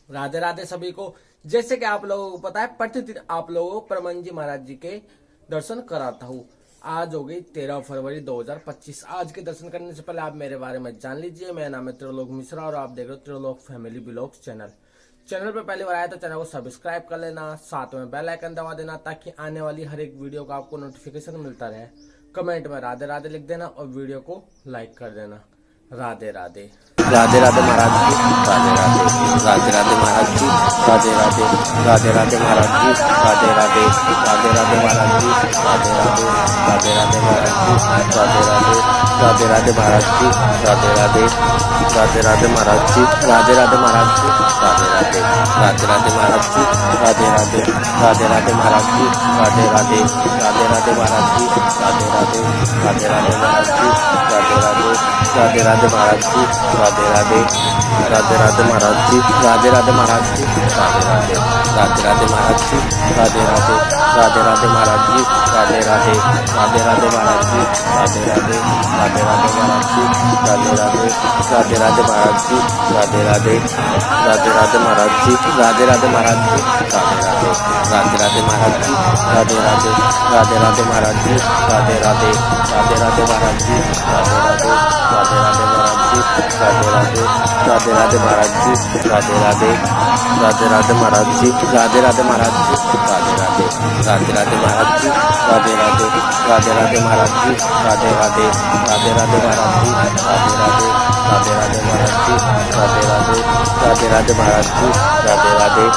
राधे राधे सभी को। जैसे कि आप लोगों को पता है, प्रतिदिन आप लोगों को परमान जी महाराज जी के दर्शन कराता हूँ। आज हो गई 13 फरवरी 2025। आज के दर्शन करने से पहले आप मेरे बारे में जान लीजिए। मेरा नाम है त्रिलोक मिश्रा और आप देख रहे हो Trilok family blogs channel. Channel पर पहली बार आया तो चैनल को सब्सक्राइब कर लेना, साथ में बेल आइकन दबा देना ताकि आने वाली हर एक वीडियो का आपको नोटिफिकेशन मिलता रहे। कमेंट में राधे राधे लिख देना और वीडियो को लाइक कर देना। राधे राधे। राधे राधे महाराज जी, राधे राधे। राधे राधे महाराज जी, राधे राधे। राधे राधे महाराज जी, राधे राधे। राधे राधे महाराज जी, राधे राधे। राधे राधे महाराज जी, राधे राधे। राधे राधे महाराज जी, राधे राधे। राधे राधे महाराज जी, राधे राधे महाराज जी, राधे राधे। राधे राधे महाराज जी, राधे राधे। राधे राधे महाराज जी, राधे राधे। राधे राधे महाराज जी, राधे राधे। राधे राधे महाराज जी, राधे राधे। राधे राधे महाराज जी, राधे राधे। राधे राधे महाराज जी, राधे राधे महाराज जी, राधे राधे। राधे राधे महाराज जी, राधे राधे। राधे राधे महाराज जी, राधे राधे। राधे राधे महाराज जी, राधे राधे। राधे राधे महाराज जी, राधे राधे। राधे राधे महाराज जी, राधे राधे। राधे राधे महाराज जी, राधे राधे महाराज जी, राधे राधे। राधे राधे महाराज जी, राधे राधे। राधे राधे महाराज जी, राधे राधे। राधे राधे महाराज जी, राधे राधे। राधे राधे महाराज जी, राधे राधे। राधे राधे महाराज जी, राधे राधे। राधे राधे महाराज जी, राधे राधे महाराज जी, राधे राधे। राधे राधे महाराज जी, राधे राधे। राधे राधे महाराज जी, राधे राधे। राधे राधे महाराज जी, राधे राधे। राधे राधे महाराज जी, राधे राधे। राधे राधे महाराज जी, राधे राधे।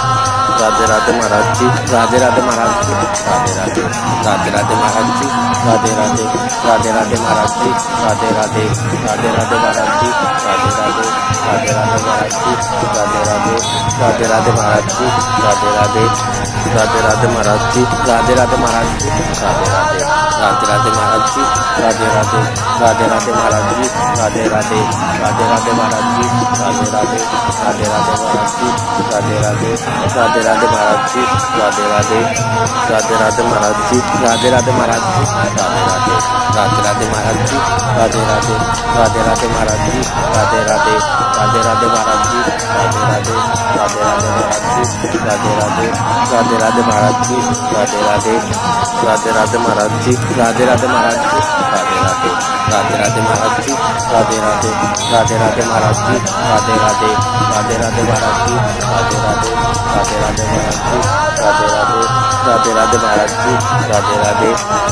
राधे राधे महाराज जी, राधे राधे महाराज जी, राधे राधे। राधे राधे महाराज जी, राधे राधे। राधे राधे महाराज जी, राधे राधे। राधे राधे महाराज जी, राधे राधे। राधे राधे महाराज जी, राधे राधे। राधे राधे महाराज जी, राधे राधे। राधे राधे महाराज जी, राधे राधे महाराज जी, राधे राधे। राधे राधे महाराज जी, राधे राधे। राधे राधे महाराज जी, राधे राधे। राधे राधे महाराज जी, राधे राधे। राधे राधे महाराज जी, राधे राधे। राधे राधे महाराज जी, राधे राधे। राधे राधे महाराज जी, राधे राधे महाराज जी, राधे राधे। राधे राधे महाराज जी, राधे राधे। राधे राधे महाराज जी, राधे राधे। राधे राधे महाराज जी, राधे राधे। राधे राधे महाराज जी, राधे राधे। राधे राधे महाराज जी, राधे राधे। राधे राधे महाराज जी, राधे राधे महाराज जी, राधे राधे। राधे राधे महाराज जी, राधे राधे। राधे राधे महाराज जी, राधे राधे। राधे राधे महाराज जी, राधे राधे। राधे राधे महाराज जी, राधे राधे। राधे राधे महाराज जी, राधे राधे। राधे राधे महाराज जी, राधे राधे महाराज जी, राधे राधे। राधे राधे महाराज जी, राधे राधे। राधे राधे महाराज जी, राधे राधे।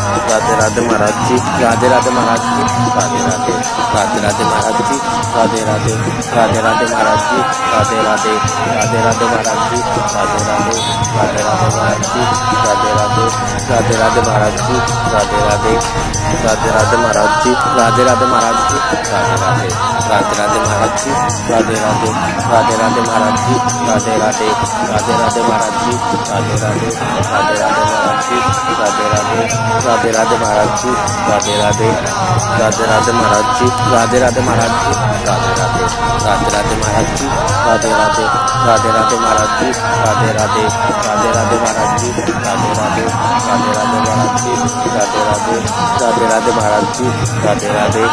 राधे राधे महाराज जी, राधे राधे। राधे राधे महाराज जी, राधे राधे। राधे राधे महाराज जी, राधे राधे। राधे राधे महाराज जी, राधे राधे महाराज जी, राधे राधे। राधे राधे महाराज जी, राधे राधे। राधे राधे महाराज जी, राधे राधे। राधे राधे महाराज जी, राधे राधे। राधे राधे महाराज जी, राधे राधे। राधे राधे महाराज जी, राधे राधे। राधे राधे महाराज जी, राधे राधे महाराज जी, राधे राधे। राधे राधे महाराज जी, राधे राधे। राधे राधे महाराज जी, राधे राधे। राधे राधे महाराज जी, राधे राधे। राधे राधे महाराज जी, राधे राधे। राधे राधे महाराज जी, राधे राधे। राधे राधे महाराज जी, राधे राधे महाराज जी, राधे राधे। राधे राधे महाराज जी, राधे राधे। राधे राधे महाराज जी, राधे राधे। राधे राधे महाराज जी, राधे राधे। राधे राधे महाराज जी, राधे राधे। राधे राधे महाराज जी, राधे राधे।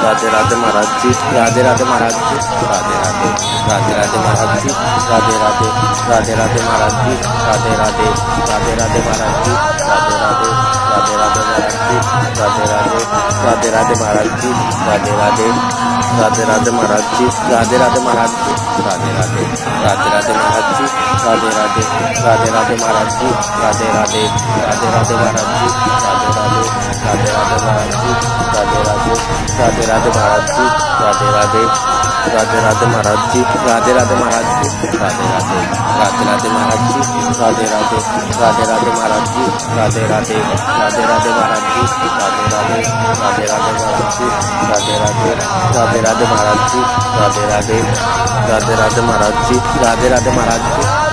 राधे राधे महाराज जी, राधे राधे महाराज जी, राधे राधे। राधे राधे महाराज जी, राधे राधे। राधे राधे महाराज जी, राधे राधे। राधे राधे महाराज जी, राधे राधे। राधे राधे महाराज जी, राधे राधे। राधे राधे महाराज जी, राधे राधे। राधे राधे महाराज जी, राधे राधे महाराज जी, राधे राधे। राधे राधे महाराज जी, राधे राधे। राधे राधे महाराज जी, राधे राधे। राधे राधे महाराज जी, राधे राधे। राधे राधे महाराज जी, राधे राधे। राधे राधे महाराज जी, राधे राधे। राधे राधे महाराज जी, राधे राधे महाराज जी, राधे राधे। राधे राधे महाराज जी, राधे राधे। राधे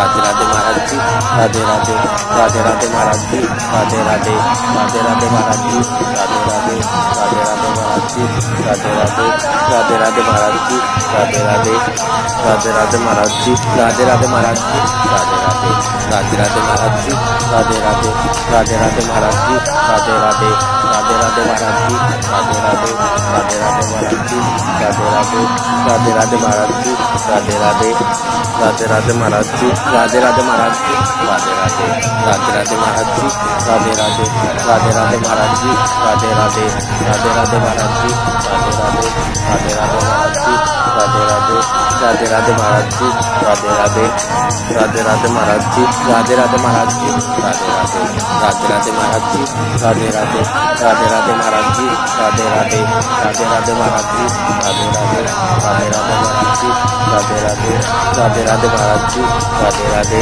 राधे महाराज जी, राधे राधे। राधे राधे महाराज जी, राधे राधे। राधे राधे महाराज जी, राधे राधे। राधे राधे महाराज जी, राधे राधे। राधे राधे महाराज जी, राधे राधे महाराज जी, राधे राधे, राधे राधे महाराज जी, राधे राधे, राधे राधे महाराज जी, राधे राधे, राधे राधे महाराज जी, राधे राधे, राधे राधे महाराज जी, राधे राधे, राधे राधे महाराज जी, राधे राधे, राधे राधे महाराज जी, राधे राधे महाराज जी, राधे राधे, राधे राधे महाराज जी, राधे राधे, राधे राधे महाराज जी, राधे राधे, राधे राधे महाराज जी, राधे राधे, राधे राधे महाराज जी, राधे राधे, राधे राधे महाराज जी, राधे राधे, राधे राधे महाराज जी, राधे राधे महाराज जी, राधे राधे, राधे राधे महाराज जी, राधे राधे, राधे राधे महाराज जी, राधे राधे, राधे राधे महाराज जी, राधे राधे, राधे राधे महाराज जी, राधे राधे,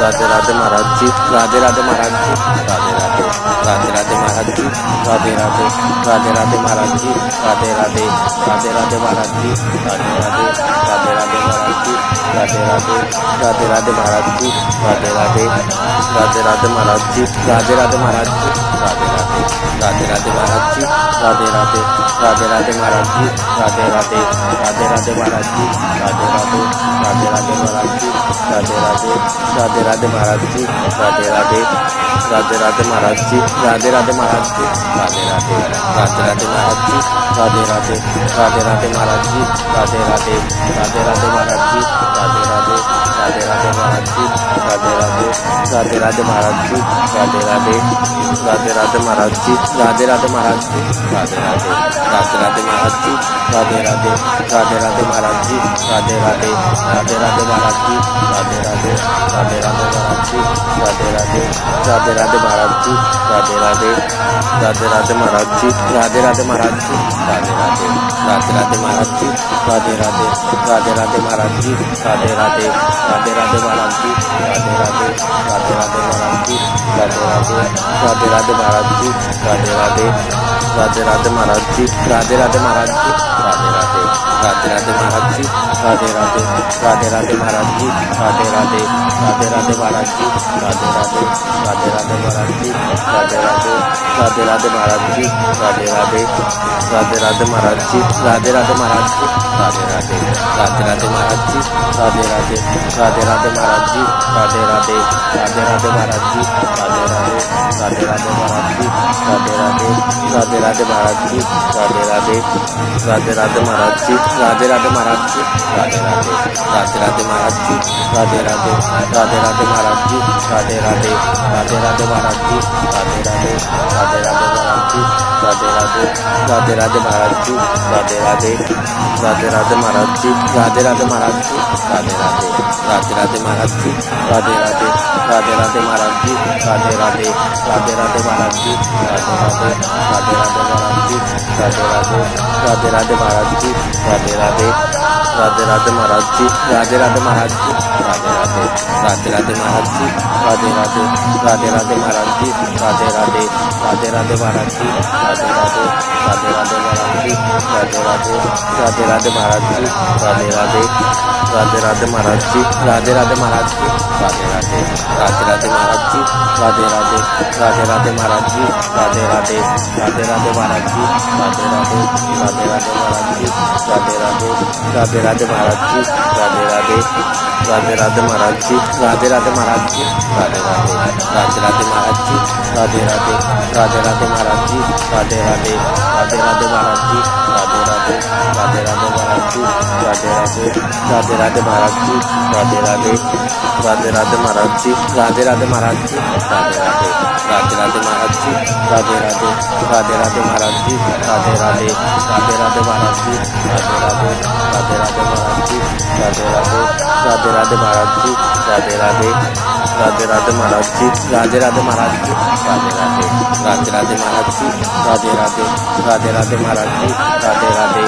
राधे राधे महाराज जी, राधे राधे, राधे राधे महाराज जी, राधे राधे महाराज जी, राधे राधे, राधे राधे महाराज जी, राधे राधे, राधे राधे महाराज जी, राधे राधे, राधे राधे महाराज जी, राधे राधे, राधे राधे महाराज जी, राधे राधे, राधे राधे महाराज जी, राधे राधे, राधे राधे महाराज जी, राधे राधे महाराज जी, राधे राधे, राधे राधे महाराज जी, राधे राधे, राधे राधे महाराज जी, राधे राधे, राधे राधे महाराज जी, राधे राधे, राधे राधे महाराज जी, राधे राधे, राधे राधे महाराज जी, राधे राधे, राधे राधे महाराज जी, राधे राधे महाराज जी, राधे राधे, राधे राधे महाराज जी, राधे राधे, राधे राधे महाराज जी, राधे राधे, राधे राधे महाराज जी, राधे राधे, राधे राधे महाराज जी, राधे राधे, राधे राधे महाराज जी, राधे राधे, राधे राधे महाराज जी, राधे राधे महाराज जी, राधे राधे, राधे राधे महाराज जी, राधे राधे, राधे राधे महाराज जी, राधे राधे, राधे राधे महाराज जी, राधे राधे, राधे राधे महाराज जी, राधे राधे, राधे राधे महाराज जी, राधे राधे, राधे राधे महाराज जी, राधे राधे महाराज जी, राधे राधे, राधे राधे महाराज जी, राधे राधे, राधे राधे महाराज जी, राधे राधे, राधे राधे महाराज जी, राधे राधे, राधे राधे महाराज जी, राधे राधे, राधे राधे महाराज जी, राधे राधे, राधे राधे महाराज जी, राधे राधे महाराज जी, राधे राधे, राधे राधे महाराज जी, राधे राधे, राधे राधे महाराज जी, राधे राधे, राधे राधे महाराज जी, राधे राधे, राधे राधे महाराज जी, राधे राधे, राधे राधे महाराज जी, राधे राधे, राधे राधे महाराज जी, राधे राधे महाराज जी, राधे राधे, राधे राधे महाराज जी, राधे राधे, राधे राधे महाराज जी, राधे राधे, राधे राधे महाराज जी, राधे राधे, राधे राधे महाराज जी, राधे राधे, राधे राधे महाराज जी, राधे राधे, राधे राधे महाराज जी, राधे राधे महाराज जी, राधे राधे, राधे राधे महाराज जी, राधे राधे, राधे राधे महाराज जी, राधे राधे, राधे राधे महाराज जी, राधे राधे, राधे राधे महाराज जी, राधे राधे, राधे राधे महाराज जी, राधे राधे, राधे राधे महाराज जी, राधे राधे महाराज जी, राधे राधे, राधे राधे महाराज जी, राधे राधे, राधे राधे महाराज जी, राधे राधे, राधे राधे महाराज जी, राधे राधे, राधे राधे महाराज जी, राधे राधे, राधे राधे महाराज जी, राधे राधे, राधे राधे महाराज जी, राधे राधे महाराज जी, राधे राधे, राधे राधे महाराज जी, राधे राधे, राधे राधे महाराज जी, राधे राधे, राधे राधे महाराज जी, राधे राधे, राधे राधे महाराज जी, राधे राधे, राधे राधे महाराज जी, राधे राधे, राधे राधे महाराज जी, राधे राधे महाराज जी, राधे राधे, राधे राधे महाराज जी, राधे राधे, राधे राधे महाराज जी, राधे राधे, राधे राधे महाराज जी, राधे राधे, राधे राधे महाराज जी, राधे राधे, राधे राधे महाराज जी, राधे राधे, राधे राधे महाराज जी, राधे राधे महाराज जी, राधे राधे, राधे राधे महाराज जी, राधे राधे, राधे राधे महाराज जी, राधे राधे, राधे राधे महाराज जी, राधे राधे, राधे राधे महाराज जी, राधे राधे, राधे राधे महाराज जी, राधे राधे, राधे राधे महाराज जी, राधे राधे महाराज जी, राधे राधे, राधे राधे महाराज जी, राधे राधे, राधे राधे महाराज जी, राधे राधे, राधे राधे महाराज जी, राधे राधे, राधे राधे महाराज जी, राधे राधे, राधे राधे महाराज जी, राधे राधे, राधे राधे महाराज जी, राधे राधे महाराज जी, राधे राधे, राधे राधे महाराज जी, राधे राधे, राधे राधे महाराज जी, राधे राधे,